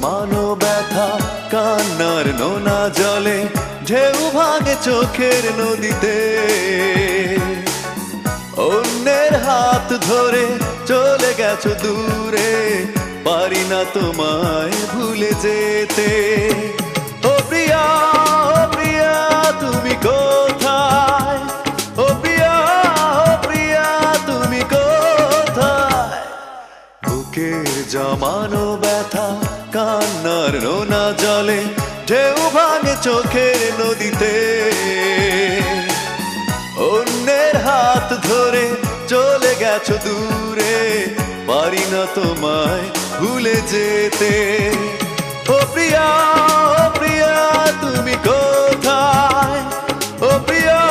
জমানো ব্যথা কান্নার নোনা জলে ঢেউ ভাঙে চোখের নদীতে অন্যের হাত ধরে চলে গেছো দূরে পারি না তোমায় ভুলে যেতে ও প্রিয়া তুমি কোথায় ও প্রিয়া তুমি কোথায় বুকের জমানো ব্যথা কান্নার নোনা জলে ঢেউ ভাঙে চোখের নদীতে অন্যের হাত ধরে চলে গেছো দূরে পারি না তোমায় ভুলে যেতে ও প্রিয়া তুমি কোথায় ও প্রিয়া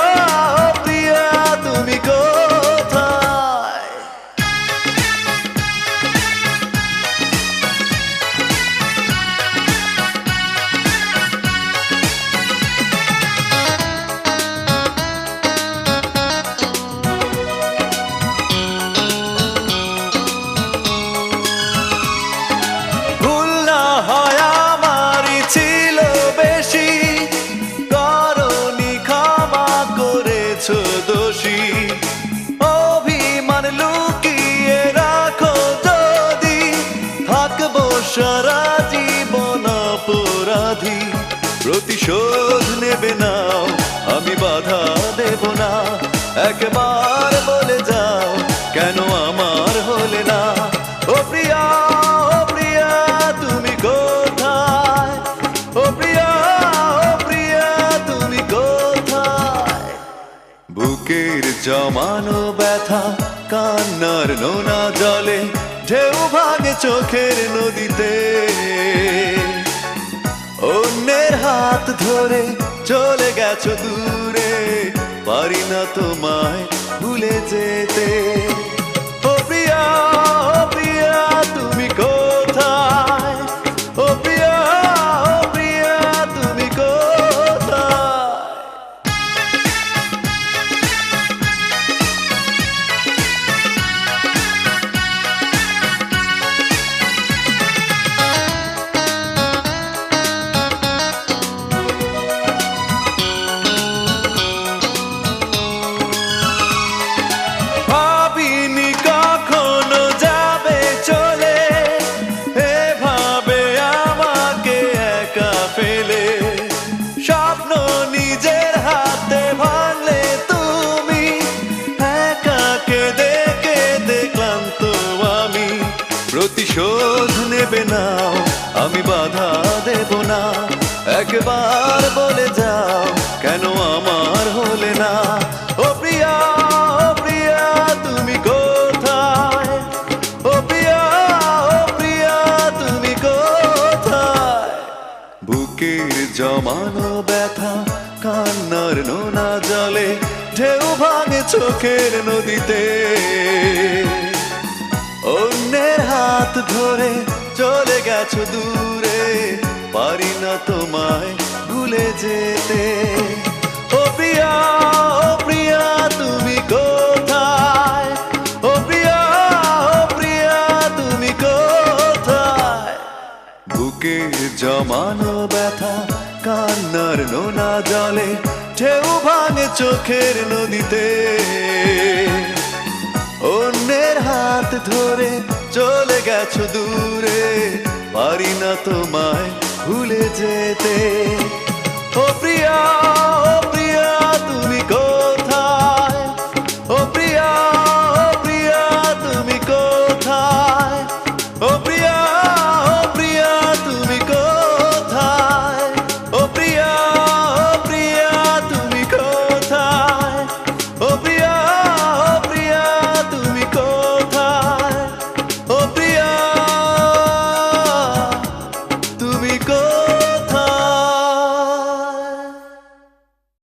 তুমি কোথায় ভুল না হয় আমারই ছিল বেশি করনি ক্ষমা করেছো দোষী অভিমান লুকিয়ে রাখো যদি থাকবো সারা জীবন অপরাধী প্রতিশোধ নেবে নাও আমি বাধা দেব না একবার বলে যাও কেন আমার হলে না ও প্রিয়া তুমি কোথায় ও প্রিয়া তুমি কোথায় বুকের জমানো ব্যথা কান্নার নোনা জলে ঢেউ ভাঙে চোখের নদীতে অন্যের হাত ধরে চলে গেছো দূরে পারি না তোমায় ভুলে যেতে ও প্রিয়া তুমি কোথায় ও প্রিয়া তুমি কোথায় ভাবিনি কখনো যাবে চলে এভাবে আমাকে একা ফেলে স্বপ্ন নিজের হাতে ভাঙলে তুমি একা কেঁদে কেঁদে ক্লান্ত আমি প্রতিশোধ নেবে নাও আমি বাধা দেব না একবার বলে যাও কেন আমার হলে না ও প্রিয়া তুমি কোথায় ও প্রিয়া তুমি কোথায় বুকের জমানো ব্যথা কান্নার নোনা জলে ঢেউ ভাঙে চোখের নদীতে অন্যের হাত ধরে চলে গেছো দূরে পারি না তোমায় ভুলে যেতে ও প্রিয়া তুমি কোথায় ও প্রিয়া তুমি কোথায় বুকের জমানো ব্যথা কান্নার নোনা জলে ঢেউ ভাঙে চোখের নদীতে অন্যের হাত ধরে চলে গেছো দূরে পারি না তোমায় ভুলে যেতে ও প্রিয়া তুমি কোথায়।